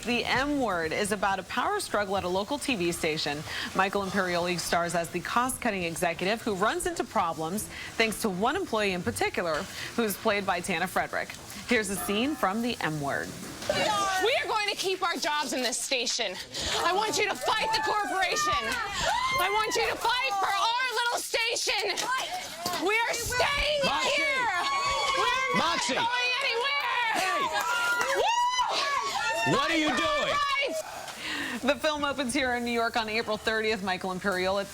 The M Word is about a power struggle at a local TV station. Michael Imperioli stars as the cost-cutting executive who runs into problems thanks to one employee in particular, who's played by Tana Frederick. Here's a scene from The M Word. We are going to keep our jobs in this station. I want you to fight the corporation. I want you to fight for our little station. We are staying Moxie. here. We're not Moxie. going anywhere. Hey! Woo! What are you doing? The film opens here in New York on April 30th. Michael Imperioli,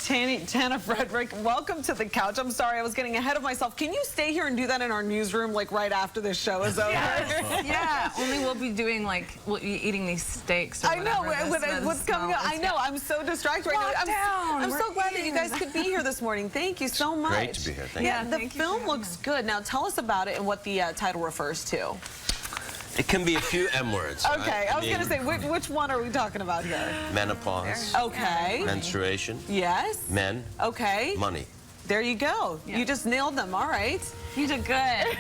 Tana Frederick, welcome to the couch. I'm sorry, I was getting ahead of myself. Can you stay here and do that in our newsroom, like right after this show is over? Yeah, only we'll be doing we'll be eating these steaks. Or I know whatever. what's coming up. I know. I'm so distracted right now. I'm so glad that you guys could be here this morning. Thank you so much. Great to be here. Thank you. The thank you film looks good. Now tell us about it and what the title refers to. It can be a few M words. Okay, right? I was going to say, which one are we talking about here? Menopause. Okay. Menstruation. Yes. Men. Okay. Money. There you go. Yeah. You just nailed them. All right. You did good.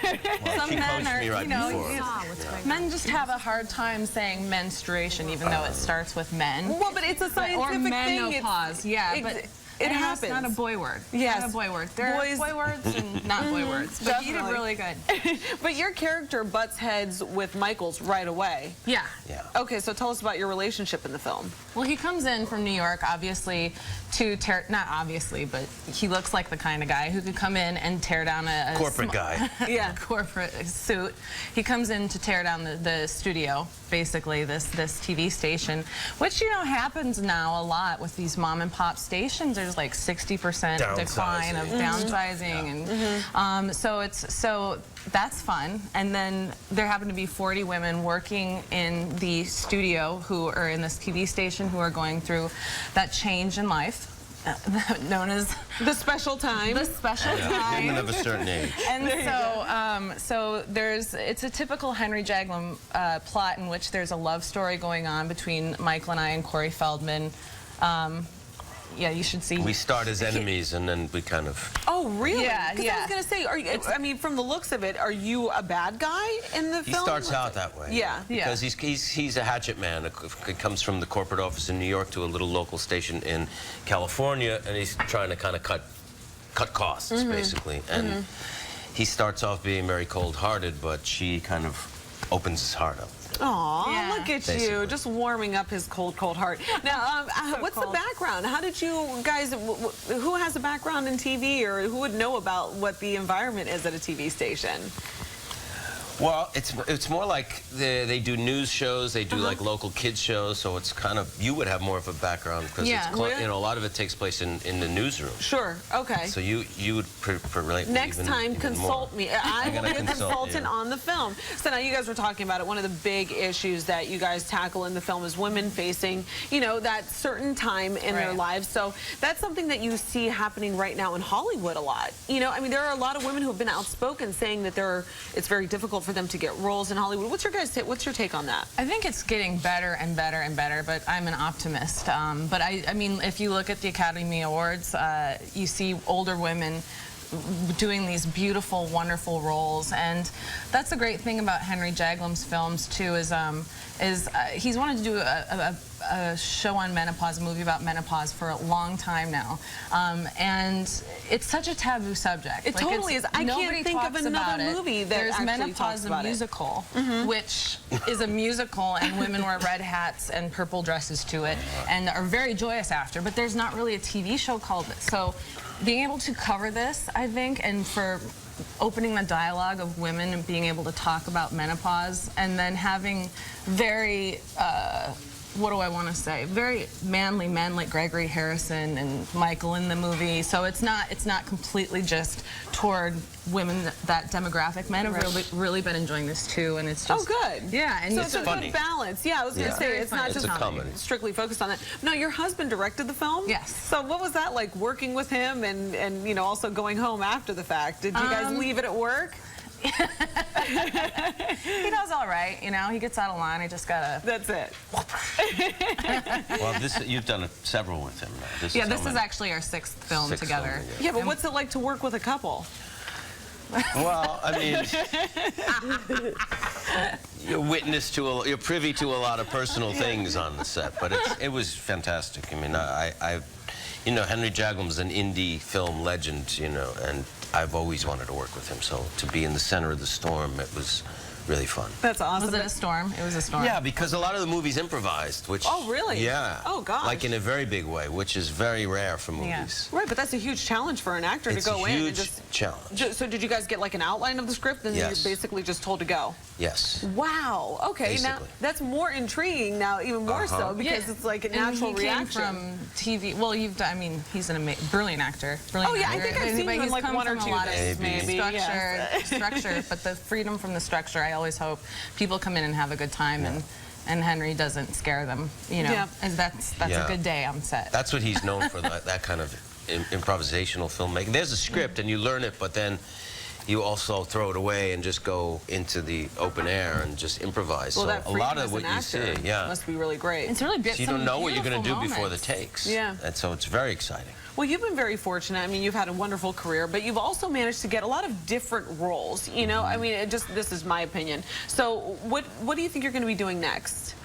Well, Some she men coached are, me right before. men just have a hard time saying menstruation, even though it starts with men. Well, but it's a scientific or thing. menopause, but it happens. It's not a boy word. Yes. It's not a boy word. There are boy words and not boy words. But you did really good. But your character butts heads with Michael's right away. Yeah. Yeah. Okay, so tell us about your relationship in the film. Well, he comes in from New York, obviously, to tear, not obviously, but he looks like the kind of guy who could come in and tear down a Corporate guy. Yeah. corporate suit. He comes in to tear down the studio, basically, this TV station, which, you know, happens now a lot with these mom and pop stations. There's like 60% decline of downsizing, and so that's fun. And then there happen to be 40 women working in the studio who are in this TV station who are going through that change in life. Known as the special time. The special time. Women of a certain age. And so it's a typical Henry Jaglom plot in which there's a love story going on between Michael and I and Corey Feldman. Yeah, you should see. We start as enemies, and then we kind of... Oh, really? Yeah, Because I was going to say, I mean, from the looks of it, are you a bad guy in the film? He starts out that way. Yeah. Because he's a hatchet man. He comes from the corporate office in New York to a little local station in California, and he's trying to kind of cut costs, basically. And he starts off being very cold-hearted, but she kind of opens his heart up. Aw, Yeah. look at Basically. you, just warming up his cold, cold heart. Now, what's the background? How did you guys, who has a background in TV, or who would know about what the environment is at a TV station? Well, it's more like they do news shows, they do like local kids shows, so it's kind of, you would have more of a background because Yeah. you know, a lot of it takes place in the newsroom. Sure, okay. So you would relate. Next time, even consult more. me. I will be a consult consultant you. on the film. So now you guys were talking about it. One of the big issues that you guys tackle in the film is women facing, you know, that certain time in their lives. So that's something that you see happening right now in Hollywood a lot. You know, I mean, there are a lot of women who have been outspoken saying that it's very difficult for them to get roles in Hollywood. What's your take on that? I think it's getting better and better and better, but I'm an optimist. But I mean, if you look at the Academy Awards, you see older women doing these beautiful, wonderful roles, and that's the great thing about Henry Jaglom's films too. He's wanted to do a show on menopause, a movie about menopause for a long time now, and it's such a taboo subject. It totally is. I can't think of another movie that There's actually Menopause, talks about the musical, which is a musical, and women wear red hats and purple dresses to it, and are very joyous after. But there's not really a TV show called it. So being able to cover this, I think, and for opening the dialogue of women and being able to talk about menopause, and then having very what do I want to say? Very manly men like Gregory Harrison and Michael in the movie. So it's not completely just toward women, that demographic. Men have really been enjoying this too, and it's just good. Yeah, and so it's a good balance. Yeah, I was going to say it's not just strictly focused on that. No, your husband directed the film. Yes. So what was that like working with him, and you know, also going home after the fact? Did you guys leave it at work? He does all right, you know. He gets out of line. I just gotta. That's it. Well, you've done several with him now. This is actually our 6th film together. Yeah, but what's it like to work with a couple? Well, I mean, you're privy to a lot of personal things on the set, but it was fantastic. I mean, you know, Henry Jaglam's an indie film legend, you know, and I've always wanted to work with him. So to be in the center of the storm, it was really fun. That's awesome. Was it a storm? It was a storm. Yeah, because a lot of the movies improvised, which... Oh, really? Yeah. Oh, gosh. Like in a very big way, which is very rare for movies. Right, but that's a huge challenge for an actor to go in and just... It's a huge challenge. So did you guys get like an outline of the script and then Yes. you're basically just told to go? Yes. Wow. Okay, now Basically. that's more intriguing now, even more so, because it's like a natural and he reaction. came from TV. Well, I mean, he's a brilliant actor. Brilliant Oh, yeah, I actor. think I've seen But you in he's like come one or from two a lot of things, maybe. structure, but the freedom from the structure, I always hope people come in and have a good time, and Henry doesn't scare them, you know. Yeah. And that's a good day on set. That's what he's known for, that kind of improvisational filmmaking. There's a script and you learn it, but then you also throw it away and just go into the open air and just improvise. Well, so that a lot freedom of what as an you actor see, yeah. must be really great. It's really So you don't know what you're going to do before the moments. takes. Yeah. And so it's very exciting. Well, you've been very fortunate. I mean, you've had a wonderful career, but you've also managed to get a lot of different roles, you know? I mean, this is my opinion. So what do you think you're going to be doing next?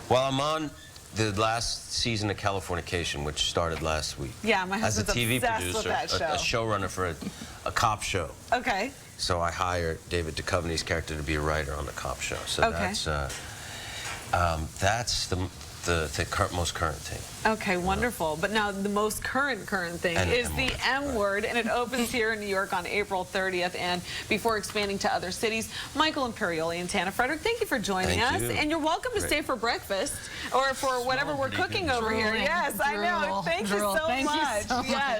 Well, I'm on the last season of Californication, which started last week. Yeah, my as a husband's TV obsessed with producer, that a showrunner for a cop show. Okay. So I hired David Duchovny's character to be a writer on the cop show. So Okay. that's the most current thing. Okay, wonderful. But now the most current thing And is M the word, M Word, and it opens here in New York on April 30th. And before expanding to other cities, Michael Imperioli and Tana Frederick, thank you for joining Thank us. you. And you're welcome to Great. stay for breakfast or for whatever we're cooking over here. Drooling. Yes, I know. Drool. Thank you Drool. so Thank you much. so much. Yes.